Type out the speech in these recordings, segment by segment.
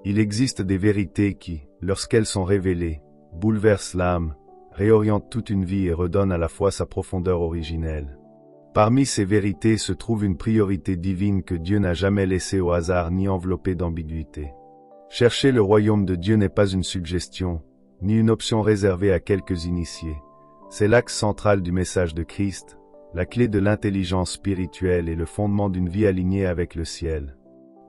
Il existe des vérités qui, lorsqu'elles sont révélées, bouleversent l'âme, réorientent toute une vie et redonnent à la foi sa profondeur originelle. Parmi ces vérités se trouve une priorité divine que Dieu n'a jamais laissée au hasard ni enveloppée d'ambiguïté. Chercher le royaume de Dieu n'est pas une suggestion, ni une option réservée à quelques initiés. C'est l'axe central du message de Christ, la clé de l'intelligence spirituelle et le fondement d'une vie alignée avec le ciel.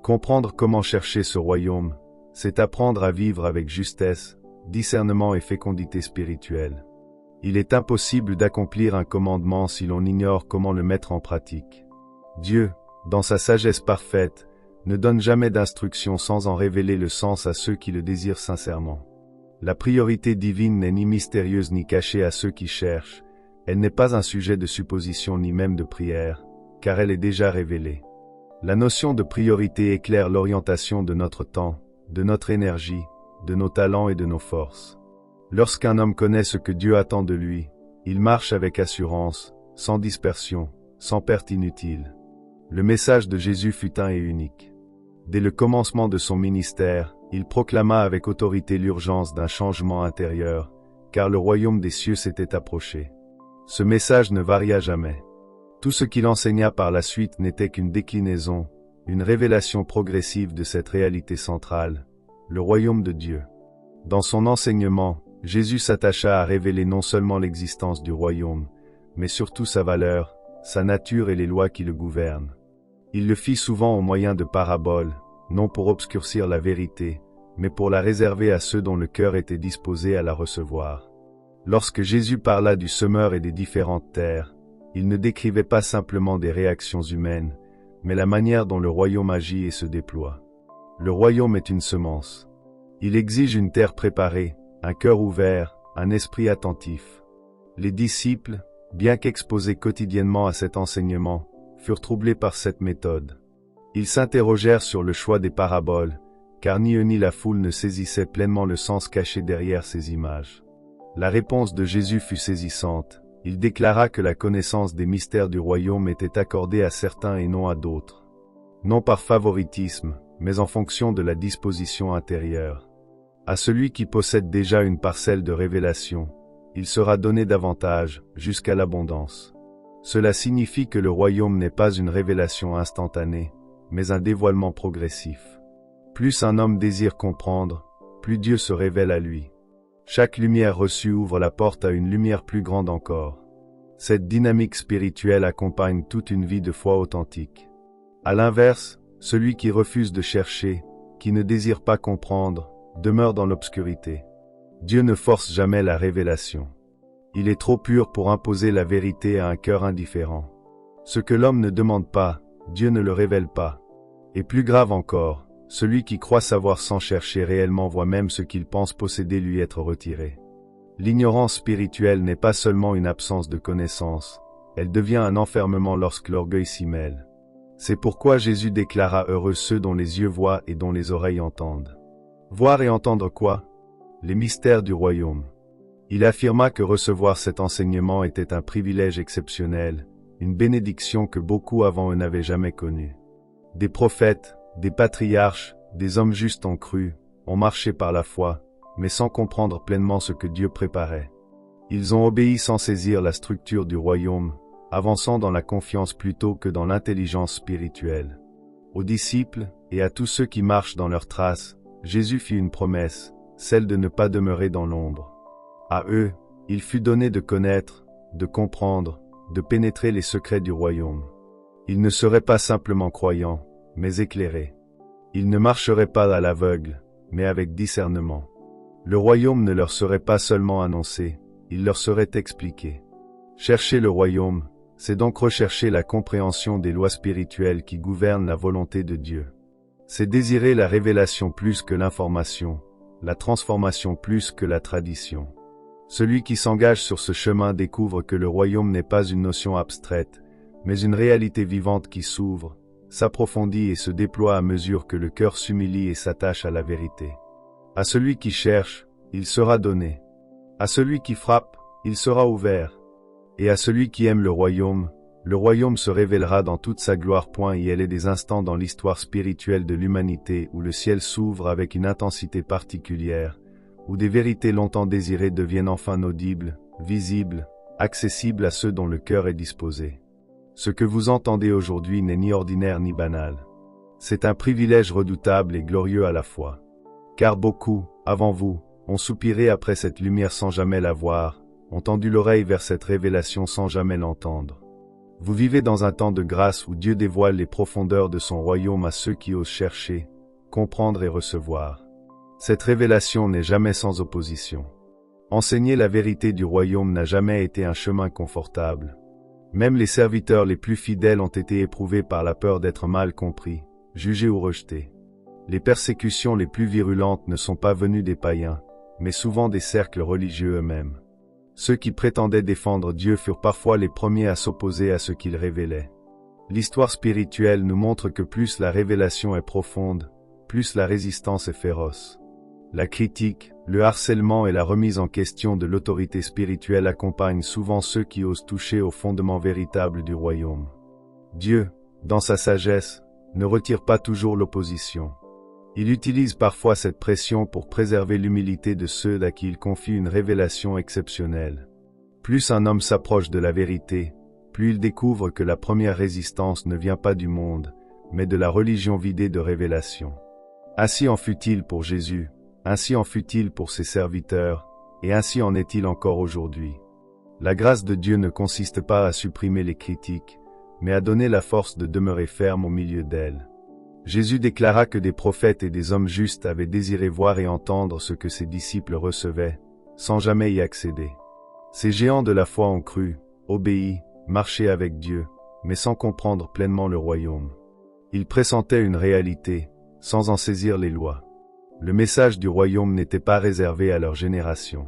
Comprendre comment chercher ce royaume, c'est apprendre à vivre avec justesse, discernement et fécondité spirituelle. Il est impossible d'accomplir un commandement si l'on ignore comment le mettre en pratique. Dieu, dans sa sagesse parfaite, ne donne jamais d'instructions sans en révéler le sens à ceux qui le désirent sincèrement. La priorité divine n'est ni mystérieuse ni cachée à ceux qui cherchent, elle n'est pas un sujet de supposition ni même de prière, car elle est déjà révélée. La notion de priorité éclaire l'orientation de notre temps, de notre énergie, de nos talents et de nos forces. Lorsqu'un homme connaît ce que Dieu attend de lui, il marche avec assurance, sans dispersion, sans perte inutile. Le message de Jésus fut un et unique. Dès le commencement de son ministère, il proclama avec autorité l'urgence d'un changement intérieur, car le royaume des cieux s'était approché. Ce message ne varia jamais. Tout ce qu'il enseigna par la suite n'était qu'une déclinaison, une révélation progressive de cette réalité centrale, le royaume de Dieu. Dans son enseignement, Jésus s'attacha à révéler non seulement l'existence du royaume, mais surtout sa valeur, sa nature et les lois qui le gouvernent. Il le fit souvent au moyen de paraboles, non pour obscurcir la vérité, mais pour la réserver à ceux dont le cœur était disposé à la recevoir. Lorsque Jésus parla du semeur et des différentes terres, il ne décrivait pas simplement des réactions humaines, mais la manière dont le royaume agit et se déploie. Le royaume est une semence. Il exige une terre préparée, un cœur ouvert, un esprit attentif. Les disciples, bien qu'exposés quotidiennement à cet enseignement, furent troublés par cette méthode. Ils s'interrogèrent sur le choix des paraboles, car ni eux ni la foule ne saisissaient pleinement le sens caché derrière ces images. La réponse de Jésus fut saisissante. Il déclara que la connaissance des mystères du royaume était accordée à certains et non à d'autres. Non par favoritisme, mais en fonction de la disposition intérieure. À celui qui possède déjà une parcelle de révélation, il sera donné davantage, jusqu'à l'abondance. Cela signifie que le royaume n'est pas une révélation instantanée, mais un dévoilement progressif. Plus un homme désire comprendre, plus Dieu se révèle à lui. Chaque lumière reçue ouvre la porte à une lumière plus grande encore. Cette dynamique spirituelle accompagne toute une vie de foi authentique. À l'inverse, celui qui refuse de chercher, qui ne désire pas comprendre, demeure dans l'obscurité. Dieu ne force jamais la révélation. Il est trop pur pour imposer la vérité à un cœur indifférent. Ce que l'homme ne demande pas, Dieu ne le révèle pas. Et plus grave encore, celui qui croit savoir sans chercher réellement voit même ce qu'il pense posséder lui être retiré. L'ignorance spirituelle n'est pas seulement une absence de connaissance, elle devient un enfermement lorsque l'orgueil s'y mêle. C'est pourquoi Jésus déclara heureux ceux dont les yeux voient et dont les oreilles entendent. Voir et entendre quoi? Les mystères du royaume. Il affirma que recevoir cet enseignement était un privilège exceptionnel, une bénédiction que beaucoup avant eux n'avaient jamais connue. Des prophètes, des patriarches, des hommes justes ont cru, ont marché par la foi, mais sans comprendre pleinement ce que Dieu préparait. Ils ont obéi sans saisir la structure du royaume, avançant dans la confiance plutôt que dans l'intelligence spirituelle. Aux disciples, et à tous ceux qui marchent dans leurs traces, Jésus fit une promesse, celle de ne pas demeurer dans l'ombre. À eux, il fut donné de connaître, de comprendre, de pénétrer les secrets du royaume. Ils ne seraient pas simplement croyants, mais éclairés. Ils ne marcheraient pas à l'aveugle, mais avec discernement. Le royaume ne leur serait pas seulement annoncé, il leur serait expliqué. Chercher le royaume, c'est donc rechercher la compréhension des lois spirituelles qui gouvernent la volonté de Dieu. C'est désirer la révélation plus que l'information, la transformation plus que la tradition. Celui qui s'engage sur ce chemin découvre que le royaume n'est pas une notion abstraite, mais une réalité vivante qui s'ouvre, s'approfondit et se déploie à mesure que le cœur s'humilie et s'attache à la vérité. À celui qui cherche, il sera donné. À celui qui frappe, il sera ouvert. Et à celui qui aime le royaume, Le royaume se révélera dans toute sa gloire. Il est des instants dans l'histoire spirituelle de l'humanité où le ciel s'ouvre avec une intensité particulière, où des vérités longtemps désirées deviennent enfin audibles, visibles, accessibles à ceux dont le cœur est disposé. Ce que vous entendez aujourd'hui n'est ni ordinaire ni banal. C'est un privilège redoutable et glorieux à la fois. Car beaucoup, avant vous, ont soupiré après cette lumière sans jamais la voir, ont tendu l'oreille vers cette révélation sans jamais l'entendre. Vous vivez dans un temps de grâce où Dieu dévoile les profondeurs de son royaume à ceux qui osent chercher, comprendre et recevoir. Cette révélation n'est jamais sans opposition. Enseigner la vérité du royaume n'a jamais été un chemin confortable. Même les serviteurs les plus fidèles ont été éprouvés par la peur d'être mal compris, jugés ou rejetés. Les persécutions les plus virulentes ne sont pas venues des païens, mais souvent des cercles religieux eux-mêmes. Ceux qui prétendaient défendre Dieu furent parfois les premiers à s'opposer à ce qu'il révélait. L'histoire spirituelle nous montre que plus la révélation est profonde, plus la résistance est féroce. La critique, le harcèlement et la remise en question de l'autorité spirituelle accompagnent souvent ceux qui osent toucher aux fondements véritables du royaume. Dieu, dans sa sagesse, ne retire pas toujours l'opposition. Il utilise parfois cette pression pour préserver l'humilité de ceux à qui il confie une révélation exceptionnelle. Plus un homme s'approche de la vérité, plus il découvre que la première résistance ne vient pas du monde, mais de la religion vidée de révélation. Ainsi en fut-il pour Jésus, ainsi en fut-il pour ses serviteurs, et ainsi en est-il encore aujourd'hui. La grâce de Dieu ne consiste pas à supprimer les critiques, mais à donner la force de demeurer ferme au milieu d'elles. Jésus déclara que des prophètes et des hommes justes avaient désiré voir et entendre ce que ses disciples recevaient, sans jamais y accéder. Ces géants de la foi ont cru, obéi, marché avec Dieu, mais sans comprendre pleinement le royaume. Ils pressentaient une réalité, sans en saisir les lois. Le message du royaume n'était pas réservé à leur génération.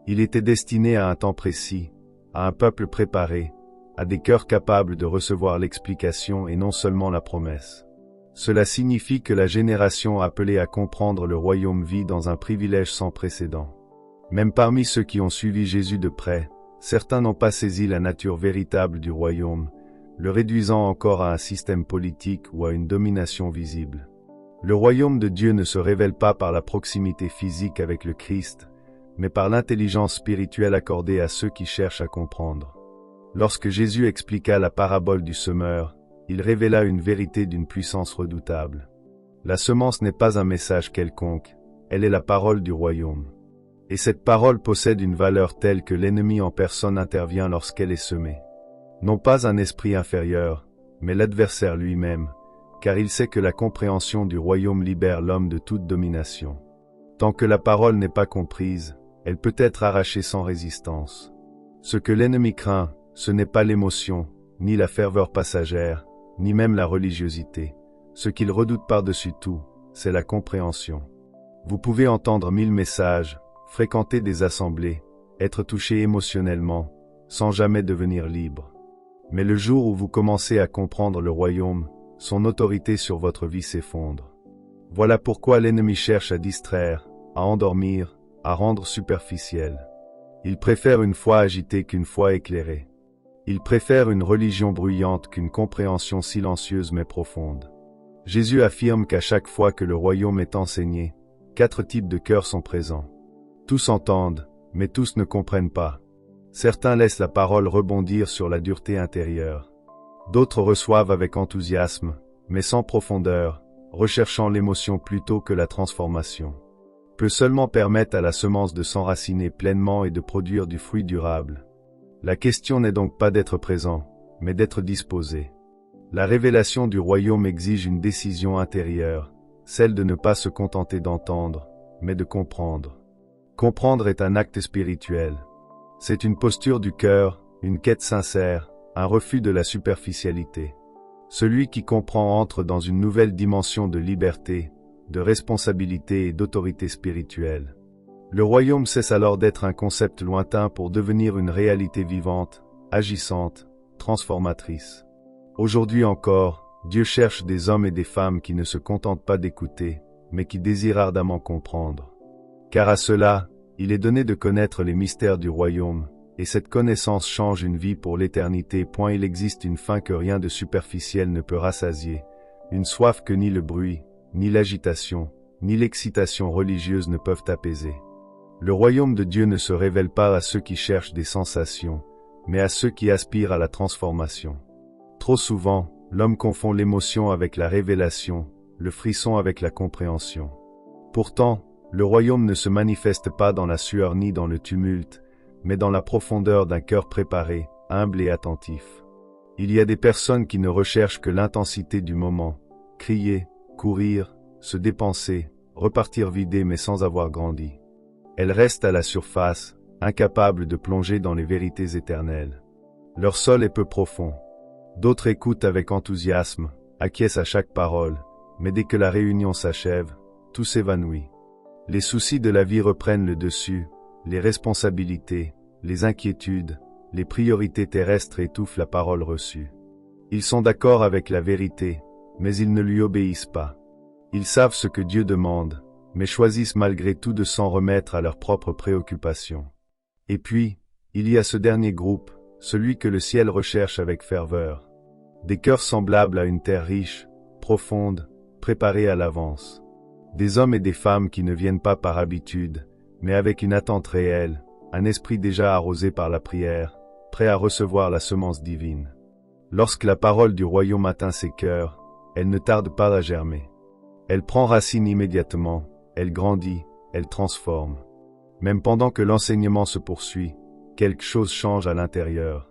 Il était destiné à un temps précis, à un peuple préparé, à des cœurs capables de recevoir l'explication et non seulement la promesse. Cela signifie que la génération appelée à comprendre le royaume vit dans un privilège sans précédent. Même parmi ceux qui ont suivi Jésus de près, certains n'ont pas saisi la nature véritable du royaume, le réduisant encore à un système politique ou à une domination visible. Le royaume de Dieu ne se révèle pas par la proximité physique avec le Christ, mais par l'intelligence spirituelle accordée à ceux qui cherchent à comprendre. Lorsque Jésus expliqua la parabole du semeur, il révéla une vérité d'une puissance redoutable. La semence n'est pas un message quelconque, elle est la parole du royaume. Et cette parole possède une valeur telle que l'ennemi en personne intervient lorsqu'elle est semée. Non pas un esprit inférieur, mais l'adversaire lui-même, car il sait que la compréhension du royaume libère l'homme de toute domination. Tant que la parole n'est pas comprise, elle peut être arrachée sans résistance. Ce que l'ennemi craint, ce n'est pas l'émotion, ni la ferveur passagère, ni même la religiosité. Ce qu'il redoute par-dessus tout, c'est la compréhension. Vous pouvez entendre 1000 messages, fréquenter des assemblées, être touché émotionnellement, sans jamais devenir libre. Mais le jour où vous commencez à comprendre le royaume, son autorité sur votre vie s'effondre. Voilà pourquoi l'ennemi cherche à distraire, à endormir, à rendre superficiel. Il préfère une foi agitée qu'une foi éclairée. Il préfère une religion bruyante qu'une compréhension silencieuse mais profonde. Jésus affirme qu'à chaque fois que le royaume est enseigné, 4 types de cœurs sont présents. Tous entendent, mais tous ne comprennent pas. Certains laissent la parole rebondir sur la dureté intérieure. D'autres reçoivent avec enthousiasme, mais sans profondeur, recherchant l'émotion plutôt que la transformation. Peut seulement permettre à la semence de s'enraciner pleinement et de produire du fruit durable. La question n'est donc pas d'être présent, mais d'être disposé. La révélation du royaume exige une décision intérieure, celle de ne pas se contenter d'entendre, mais de comprendre. Comprendre est un acte spirituel. C'est une posture du cœur, une quête sincère, un refus de la superficialité. Celui qui comprend entre dans une nouvelle dimension de liberté, de responsabilité et d'autorité spirituelle. Le royaume cesse alors d'être un concept lointain pour devenir une réalité vivante, agissante, transformatrice. Aujourd'hui encore, Dieu cherche des hommes et des femmes qui ne se contentent pas d'écouter, mais qui désirent ardemment comprendre. Car à cela, il est donné de connaître les mystères du royaume, et cette connaissance change une vie pour l'éternité. Il existe une faim que rien de superficiel ne peut rassasier, une soif que ni le bruit, ni l'agitation, ni l'excitation religieuse ne peuvent apaiser. Le royaume de Dieu ne se révèle pas à ceux qui cherchent des sensations, mais à ceux qui aspirent à la transformation. Trop souvent, l'homme confond l'émotion avec la révélation, le frisson avec la compréhension. Pourtant, le royaume ne se manifeste pas dans la sueur ni dans le tumulte, mais dans la profondeur d'un cœur préparé, humble et attentif. Il y a des personnes qui ne recherchent que l'intensité du moment, crier, courir, se dépenser, repartir vidées mais sans avoir grandi. Elles restent à la surface, incapables de plonger dans les vérités éternelles. Leur sol est peu profond. D'autres écoutent avec enthousiasme, acquiescent à chaque parole, mais dès que la réunion s'achève, tout s'évanouit. Les soucis de la vie reprennent le dessus, les responsabilités, les inquiétudes, les priorités terrestres étouffent la parole reçue. Ils sont d'accord avec la vérité, mais ils ne lui obéissent pas. Ils savent ce que Dieu demande, mais choisissent malgré tout de s'en remettre à leurs propres préoccupations. Et puis, il y a ce dernier groupe, celui que le ciel recherche avec ferveur. Des cœurs semblables à une terre riche, profonde, préparée à l'avance. Des hommes et des femmes qui ne viennent pas par habitude, mais avec une attente réelle, un esprit déjà arrosé par la prière, prêt à recevoir la semence divine. Lorsque la parole du royaume atteint ses cœurs, elle ne tarde pas à germer. Elle prend racine immédiatement, elle grandit, elle transforme. Même pendant que l'enseignement se poursuit, quelque chose change à l'intérieur.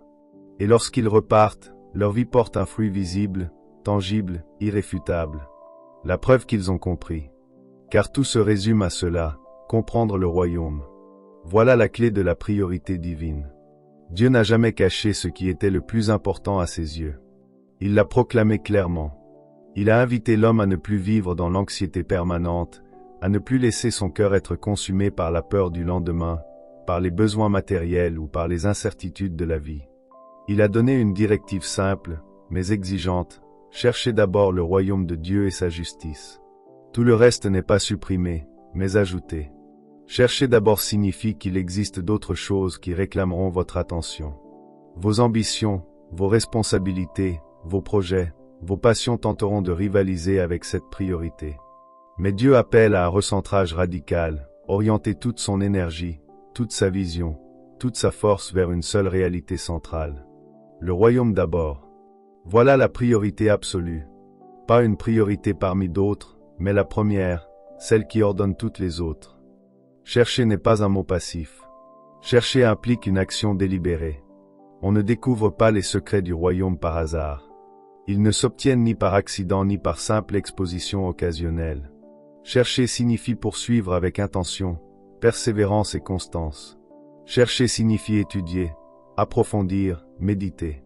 Et lorsqu'ils repartent, leur vie porte un fruit visible, tangible, irréfutable. La preuve qu'ils ont compris. Car tout se résume à cela, comprendre le royaume. Voilà la clé de la priorité divine. Dieu n'a jamais caché ce qui était le plus important à ses yeux. Il l'a proclamé clairement. Il a invité l'homme à ne plus vivre dans l'anxiété permanente, à ne plus laisser son cœur être consumé par la peur du lendemain, par les besoins matériels ou par les incertitudes de la vie. Il a donné une directive simple, mais exigeante: cherchez d'abord le royaume de Dieu et sa justice. Tout le reste n'est pas supprimé, mais ajouté. Chercher d'abord signifie qu'il existe d'autres choses qui réclameront votre attention. Vos ambitions, vos responsabilités, vos projets, vos passions tenteront de rivaliser avec cette priorité. Mais Dieu appelle à un recentrage radical, orienter toute son énergie, toute sa vision, toute sa force vers une seule réalité centrale. Le royaume d'abord. Voilà la priorité absolue. Pas une priorité parmi d'autres, mais la première, celle qui ordonne toutes les autres. Chercher n'est pas un mot passif. Chercher implique une action délibérée. On ne découvre pas les secrets du royaume par hasard. Ils ne s'obtiennent ni par accident ni par simple exposition occasionnelle. Chercher signifie poursuivre avec intention, persévérance et constance. Chercher signifie étudier, approfondir, méditer.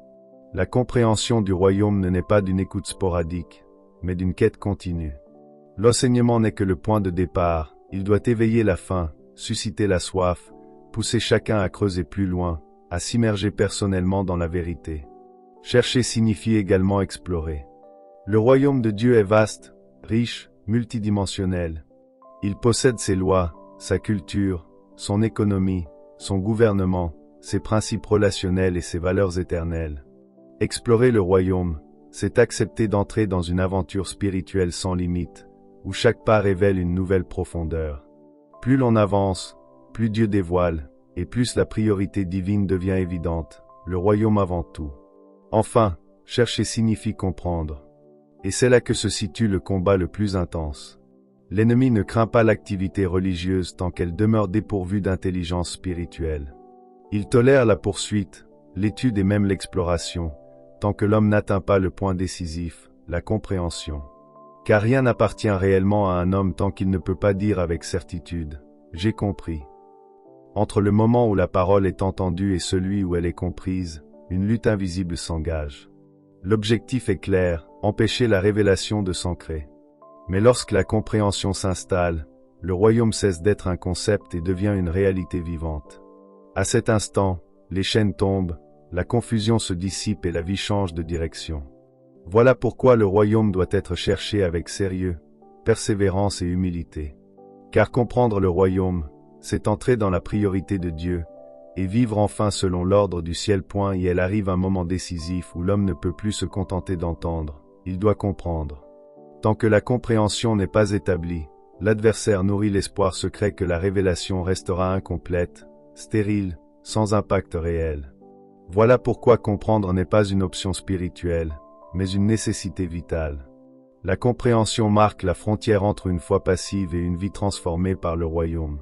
La compréhension du royaume ne naît pas d'une écoute sporadique, mais d'une quête continue. L'enseignement n'est que le point de départ. Il doit éveiller la faim, susciter la soif, pousser chacun à creuser plus loin, à s'immerger personnellement dans la vérité. Chercher signifie également explorer. Le royaume de Dieu est vaste, riche, multidimensionnel. Il possède ses lois, sa culture, son économie, son gouvernement, ses principes relationnels et ses valeurs éternelles. Explorer le royaume, c'est accepter d'entrer dans une aventure spirituelle sans limite, où chaque pas révèle une nouvelle profondeur. Plus l'on avance, plus Dieu dévoile, et plus la priorité divine devient évidente, le royaume avant tout. Enfin, chercher signifie comprendre. Et c'est là que se situe le combat le plus intense. L'ennemi ne craint pas l'activité religieuse tant qu'elle demeure dépourvue d'intelligence spirituelle. Il tolère la poursuite, l'étude et même l'exploration, tant que l'homme n'atteint pas le point décisif, la compréhension. Car rien n'appartient réellement à un homme tant qu'il ne peut pas dire avec certitude « j'ai compris ». Entre le moment où la parole est entendue et celui où elle est comprise, une lutte invisible s'engage. L'objectif est clair, empêcher la révélation de s'ancrer. Mais lorsque la compréhension s'installe, le royaume cesse d'être un concept et devient une réalité vivante. À cet instant, les chaînes tombent, la confusion se dissipe et la vie change de direction. Voilà pourquoi le royaume doit être cherché avec sérieux, persévérance et humilité. Car comprendre le royaume, c'est entrer dans la priorité de Dieu, et vivre enfin selon l'ordre du ciel. Et elle arrive un moment décisif où l'homme ne peut plus se contenter d'entendre, il doit comprendre. Tant que la compréhension n'est pas établie, l'adversaire nourrit l'espoir secret que la révélation restera incomplète, stérile, sans impact réel. Voilà pourquoi comprendre n'est pas une option spirituelle, mais une nécessité vitale. La compréhension marque la frontière entre une foi passive et une vie transformée par le royaume.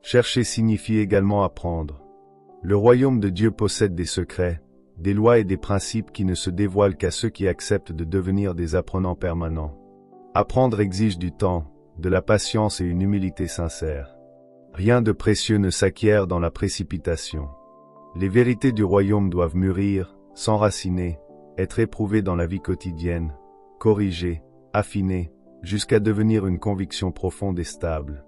Chercher signifie également apprendre. Le royaume de Dieu possède des secrets, des lois et des principes qui ne se dévoilent qu'à ceux qui acceptent de devenir des apprenants permanents. Apprendre exige du temps, de la patience et une humilité sincère. Rien de précieux ne s'acquiert dans la précipitation. Les vérités du royaume doivent mûrir, s'enraciner, être éprouvées dans la vie quotidienne, corrigées, affinées, jusqu'à devenir une conviction profonde et stable.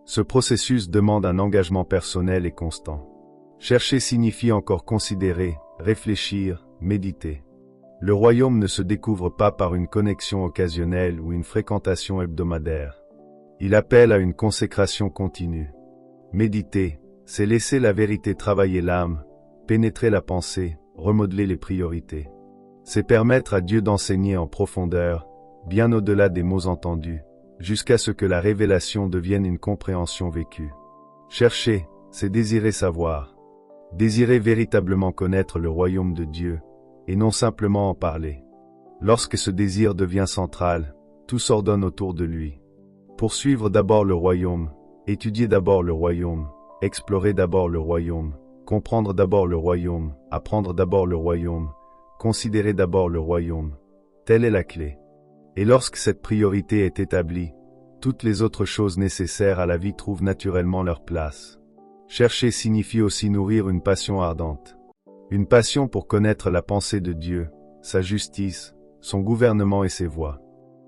Ce processus demande un engagement personnel et constant. Chercher signifie encore considérer, réfléchir, méditer. Le royaume ne se découvre pas par une connexion occasionnelle ou une fréquentation hebdomadaire. Il appelle à une consécration continue. Méditer, c'est laisser la vérité travailler l'âme, pénétrer la pensée, remodeler les priorités. C'est permettre à Dieu d'enseigner en profondeur, bien au-delà des mots entendus, jusqu'à ce que la révélation devienne une compréhension vécue. Chercher, c'est désirer savoir. Désirer véritablement connaître le royaume de Dieu, et non simplement en parler. Lorsque ce désir devient central, tout s'ordonne autour de lui. Poursuivre d'abord le royaume, étudier d'abord le royaume, explorer d'abord le royaume, comprendre d'abord le royaume, apprendre d'abord le royaume, considérer d'abord le royaume. Telle est la clé. Et lorsque cette priorité est établie, toutes les autres choses nécessaires à la vie trouvent naturellement leur place. Chercher signifie aussi nourrir une passion ardente. Une passion pour connaître la pensée de Dieu, sa justice, son gouvernement et ses voies.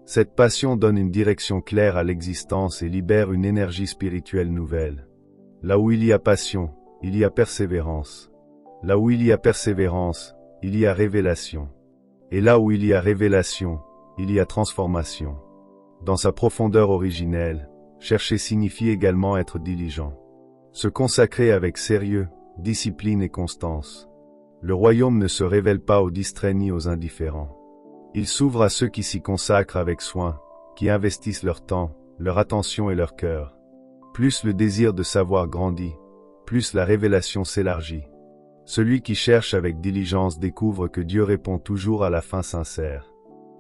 Cette passion donne une direction claire à l'existence et libère une énergie spirituelle nouvelle. Là où il y a passion, il y a persévérance. Là où il y a persévérance, il y a révélation. Et là où il y a révélation, il y a transformation. Dans sa profondeur originelle, chercher signifie également être diligent. Se consacrer avec sérieux, discipline et constance. Le royaume ne se révèle pas aux distraits ni aux indifférents. Il s'ouvre à ceux qui s'y consacrent avec soin, qui investissent leur temps, leur attention et leur cœur. Plus le désir de savoir grandit, plus la révélation s'élargit. Celui qui cherche avec diligence découvre que Dieu répond toujours à la fin sincère.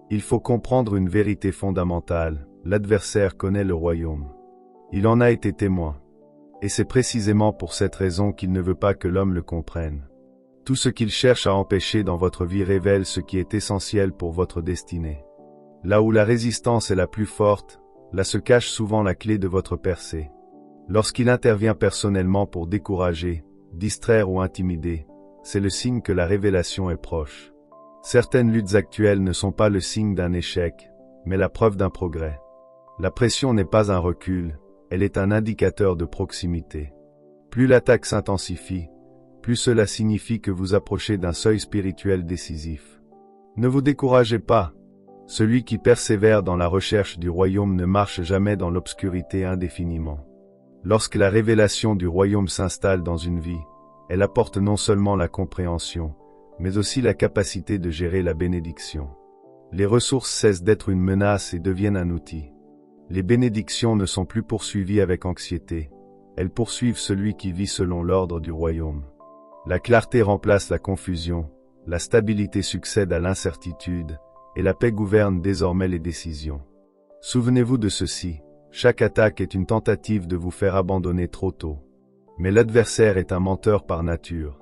Il faut comprendre une vérité fondamentale, l'adversaire connaît le royaume. Il en a été témoin. Et c'est précisément pour cette raison qu'il ne veut pas que l'homme le comprenne. Tout ce qu'il cherche à empêcher dans votre vie révèle ce qui est essentiel pour votre destinée. Là où la résistance est la plus forte, là se cache souvent la clé de votre percée. Lorsqu'il intervient personnellement pour décourager, distraire ou intimider, c'est le signe que la révélation est proche. Certaines luttes actuelles ne sont pas le signe d'un échec, mais la preuve d'un progrès. La pression n'est pas un recul, elle est un indicateur de proximité. Plus l'attaque s'intensifie, plus cela signifie que vous approchez d'un seuil spirituel décisif. Ne vous découragez pas. Celui qui persévère dans la recherche du royaume ne marche jamais dans l'obscurité indéfiniment. Lorsque la révélation du royaume s'installe dans une vie, elle apporte non seulement la compréhension, mais aussi la capacité de gérer la bénédiction. Les ressources cessent d'être une menace et deviennent un outil. Les bénédictions ne sont plus poursuivies avec anxiété, elles poursuivent celui qui vit selon l'ordre du royaume. La clarté remplace la confusion, la stabilité succède à l'incertitude, et la paix gouverne désormais les décisions. Souvenez-vous de ceci, chaque attaque est une tentative de vous faire abandonner trop tôt. Mais l'adversaire est un menteur par nature.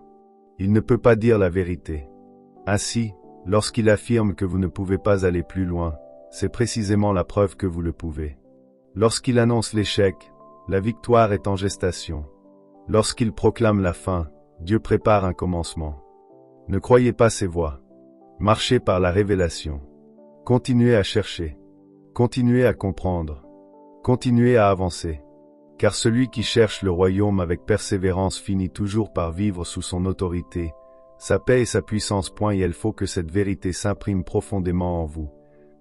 Il ne peut pas dire la vérité. Ainsi, lorsqu'il affirme que vous ne pouvez pas aller plus loin, c'est précisément la preuve que vous le pouvez. Lorsqu'il annonce l'échec, la victoire est en gestation. Lorsqu'il proclame la fin, Dieu prépare un commencement. Ne croyez pas ses voix. Marchez par la révélation. Continuez à chercher. Continuez à comprendre. Continuez à avancer. Car celui qui cherche le royaume avec persévérance finit toujours par vivre sous son autorité, sa paix et sa puissance. Et il faut que cette vérité s'imprime profondément en vous.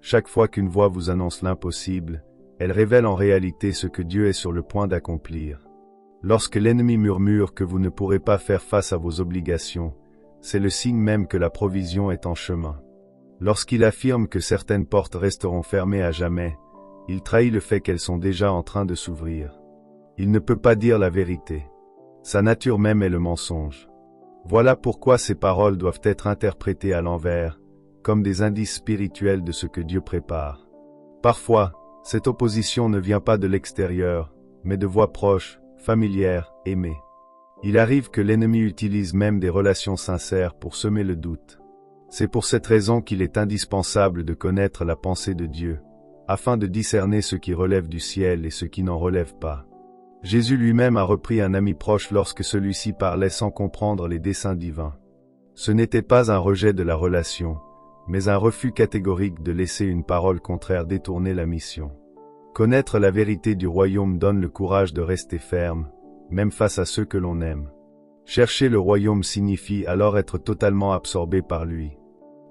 Chaque fois qu'une voix vous annonce l'impossible, elle révèle en réalité ce que Dieu est sur le point d'accomplir. Lorsque l'ennemi murmure que vous ne pourrez pas faire face à vos obligations, c'est le signe même que la provision est en chemin. Lorsqu'il affirme que certaines portes resteront fermées à jamais, il trahit le fait qu'elles sont déjà en train de s'ouvrir. Il ne peut pas dire la vérité. Sa nature même est le mensonge. Voilà pourquoi ces paroles doivent être interprétées à l'envers, comme des indices spirituels de ce que Dieu prépare. Parfois, cette opposition ne vient pas de l'extérieur, mais de voix proches, familières, aimées. Il arrive que l'ennemi utilise même des relations sincères pour semer le doute. C'est pour cette raison qu'il est indispensable de connaître la pensée de Dieu, afin de discerner ce qui relève du ciel et ce qui n'en relève pas. Jésus lui-même a repris un ami proche lorsque celui-ci parlait sans comprendre les desseins divins. Ce n'était pas un rejet de la relation, mais un refus catégorique de laisser une parole contraire détourner la mission. Connaître la vérité du royaume donne le courage de rester ferme, même face à ceux que l'on aime. Chercher le royaume signifie alors être totalement absorbé par lui.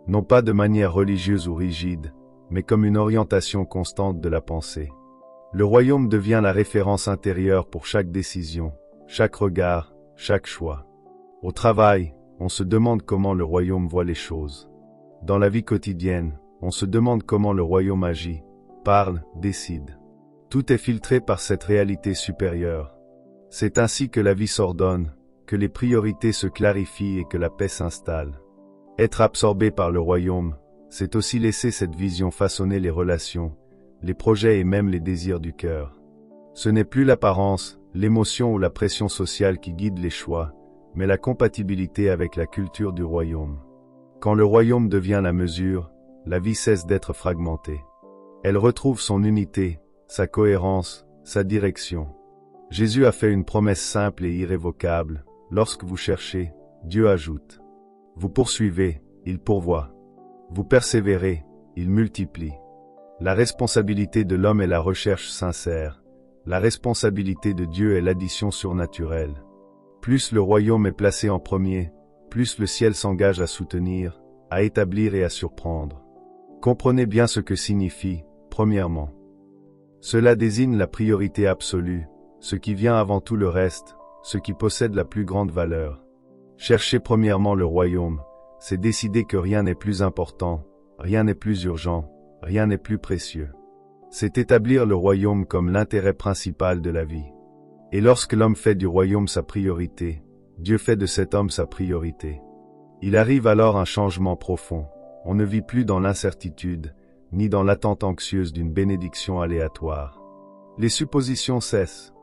Non pas de manière religieuse ou rigide, mais comme une orientation constante de la pensée. Le royaume devient la référence intérieure pour chaque décision, chaque regard, chaque choix. Au travail, on se demande comment le royaume voit les choses. Dans la vie quotidienne, on se demande comment le royaume agit, parle, décide. Tout est filtré par cette réalité supérieure. C'est ainsi que la vie s'ordonne, que les priorités se clarifient et que la paix s'installe. Être absorbé par le royaume, c'est aussi laisser cette vision façonner les relations, les projets et même les désirs du cœur. Ce n'est plus l'apparence, l'émotion ou la pression sociale qui guide les choix, mais la compatibilité avec la culture du royaume. Quand le royaume devient la mesure, la vie cesse d'être fragmentée. Elle retrouve son unité, sa cohérence, sa direction. Jésus a fait une promesse simple et irrévocable. Lorsque vous cherchez, Dieu ajoute. Vous poursuivez, il pourvoit. Vous persévérez, il multiplie. La responsabilité de l'homme est la recherche sincère. La responsabilité de Dieu est l'addition surnaturelle. Plus le royaume est placé en premier, plus le ciel s'engage à soutenir, à établir et à surprendre. Comprenez bien ce que signifie, premièrement. Cela désigne la priorité absolue, ce qui vient avant tout le reste, ce qui possède la plus grande valeur. Chercher premièrement le royaume, c'est décider que rien n'est plus important, rien n'est plus urgent, rien n'est plus précieux. C'est établir le royaume comme l'intérêt principal de la vie. Et lorsque l'homme fait du royaume sa priorité, Dieu fait de cet homme sa priorité. Il arrive alors un changement profond. On ne vit plus dans l'incertitude, ni dans l'attente anxieuse d'une bénédiction aléatoire. Les suppositions cessent.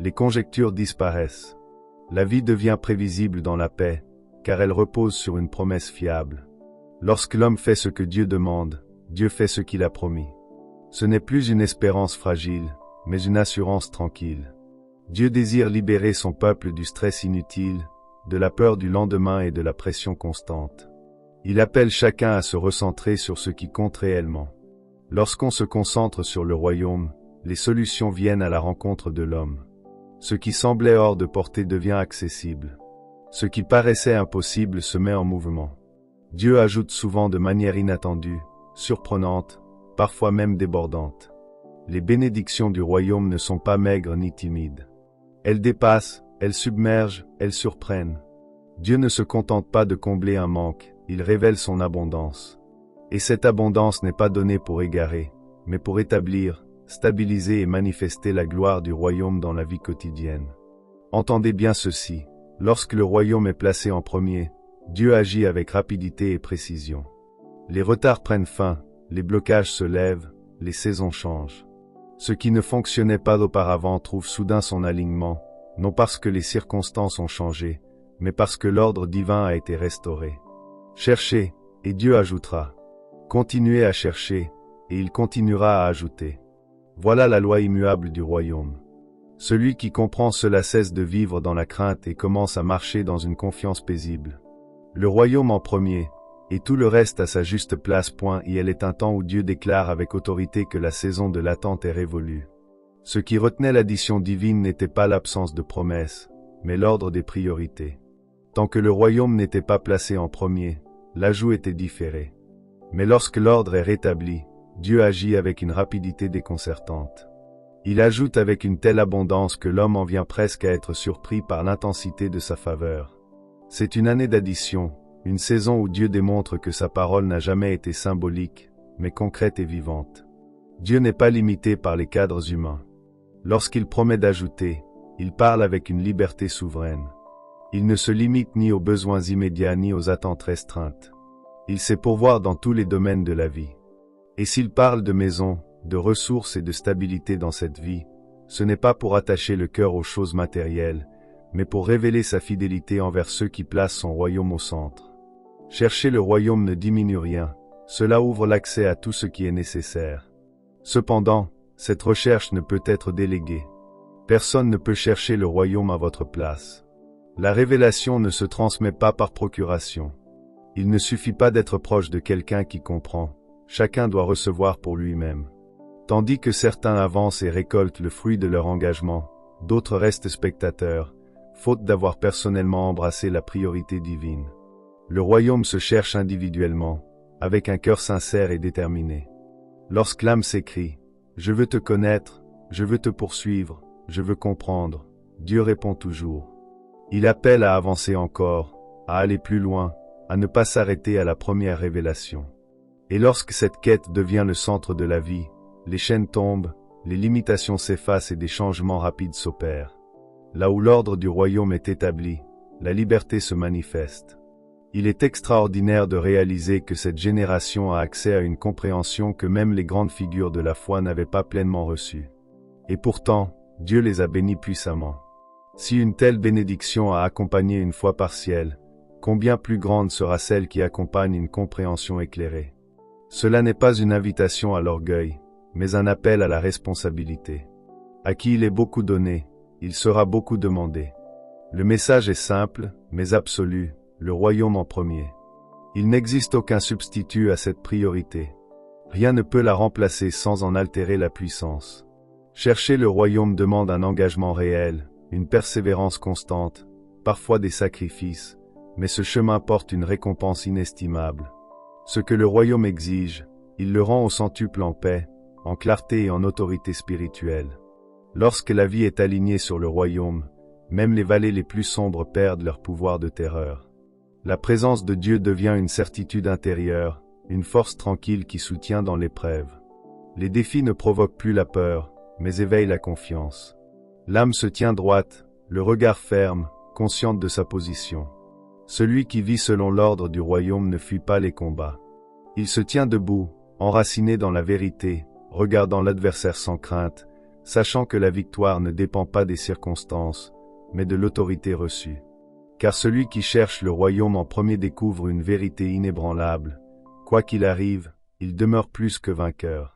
Les conjectures disparaissent. La vie devient prévisible dans la paix, car elle repose sur une promesse fiable. Lorsque l'homme fait ce que Dieu demande, Dieu fait ce qu'il a promis. Ce n'est plus une espérance fragile, mais une assurance tranquille. Dieu désire libérer son peuple du stress inutile, de la peur du lendemain et de la pression constante. Il appelle chacun à se recentrer sur ce qui compte réellement. Lorsqu'on se concentre sur le royaume, les solutions viennent à la rencontre de l'homme. Ce qui semblait hors de portée devient accessible. Ce qui paraissait impossible se met en mouvement. Dieu ajoute souvent de manière inattendue, surprenante, parfois même débordante. Les bénédictions du royaume ne sont pas maigres ni timides. Elles dépassent, elles submergent, elles surprennent. Dieu ne se contente pas de combler un manque, il révèle son abondance. Et cette abondance n'est pas donnée pour égarer, mais pour établir, stabiliser et manifester la gloire du royaume dans la vie quotidienne. Entendez bien ceci, lorsque le royaume est placé en premier, Dieu agit avec rapidité et précision. Les retards prennent fin, les blocages se lèvent, les saisons changent. Ce qui ne fonctionnait pas auparavant trouve soudain son alignement, non parce que les circonstances ont changé, mais parce que l'ordre divin a été restauré. Cherchez, et Dieu ajoutera. Continuez à chercher, et il continuera à ajouter. Voilà la loi immuable du royaume. Celui qui comprend cela cesse de vivre dans la crainte et commence à marcher dans une confiance paisible. Le royaume en premier, et tout le reste à sa juste place. Il est un temps où Dieu déclare avec autorité que la saison de l'attente est révolue. Ce qui retenait l'addition divine n'était pas l'absence de promesses, mais l'ordre des priorités. Tant que le royaume n'était pas placé en premier, l'ajout était différé. Mais lorsque l'ordre est rétabli, Dieu agit avec une rapidité déconcertante. Il ajoute avec une telle abondance que l'homme en vient presque à être surpris par l'intensité de sa faveur. C'est une année d'addition, une saison où Dieu démontre que sa parole n'a jamais été symbolique, mais concrète et vivante. Dieu n'est pas limité par les cadres humains. Lorsqu'il promet d'ajouter, il parle avec une liberté souveraine. Il ne se limite ni aux besoins immédiats ni aux attentes restreintes. Il sait pourvoir dans tous les domaines de la vie. Et s'il parle de maison, de ressources et de stabilité dans cette vie, ce n'est pas pour attacher le cœur aux choses matérielles, mais pour révéler sa fidélité envers ceux qui placent son royaume au centre. Chercher le royaume ne diminue rien, cela ouvre l'accès à tout ce qui est nécessaire. Cependant, cette recherche ne peut être déléguée. Personne ne peut chercher le royaume à votre place. La révélation ne se transmet pas par procuration. Il ne suffit pas d'être proche de quelqu'un qui comprend, chacun doit recevoir pour lui-même. Tandis que certains avancent et récoltent le fruit de leur engagement, d'autres restent spectateurs, faute d'avoir personnellement embrassé la priorité divine. Le royaume se cherche individuellement, avec un cœur sincère et déterminé. Lorsque l'âme s'écrie « Je veux te connaître, je veux te poursuivre, je veux comprendre », Dieu répond toujours. Il appelle à avancer encore, à aller plus loin, à ne pas s'arrêter à la première révélation. Et lorsque cette quête devient le centre de la vie, les chaînes tombent, les limitations s'effacent et des changements rapides s'opèrent. Là où l'ordre du royaume est établi, la liberté se manifeste. Il est extraordinaire de réaliser que cette génération a accès à une compréhension que même les grandes figures de la foi n'avaient pas pleinement reçue. Et pourtant, Dieu les a bénis puissamment. Si une telle bénédiction a accompagné une foi partielle, combien plus grande sera celle qui accompagne une compréhension éclairée. Cela n'est pas une invitation à l'orgueil, mais un appel à la responsabilité. À qui il est beaucoup donné, il sera beaucoup demandé. Le message est simple, mais absolu, le royaume en premier. Il n'existe aucun substitut à cette priorité. Rien ne peut la remplacer sans en altérer la puissance. Chercher le royaume demande un engagement réel, une persévérance constante, parfois des sacrifices, mais ce chemin porte une récompense inestimable. Ce que le royaume exige, il le rend au centuple en paix, en clarté et en autorité spirituelle. Lorsque la vie est alignée sur le royaume, même les vallées les plus sombres perdent leur pouvoir de terreur. La présence de Dieu devient une certitude intérieure, une force tranquille qui soutient dans l'épreuve. Les défis ne provoquent plus la peur, mais éveillent la confiance. L'âme se tient droite, le regard ferme, consciente de sa position. Celui qui vit selon l'ordre du royaume ne fuit pas les combats. Il se tient debout, enraciné dans la vérité, regardant l'adversaire sans crainte, sachant que la victoire ne dépend pas des circonstances, mais de l'autorité reçue. Car celui qui cherche le royaume en premier découvre une vérité inébranlable. Quoi qu'il arrive, il demeure plus que vainqueur.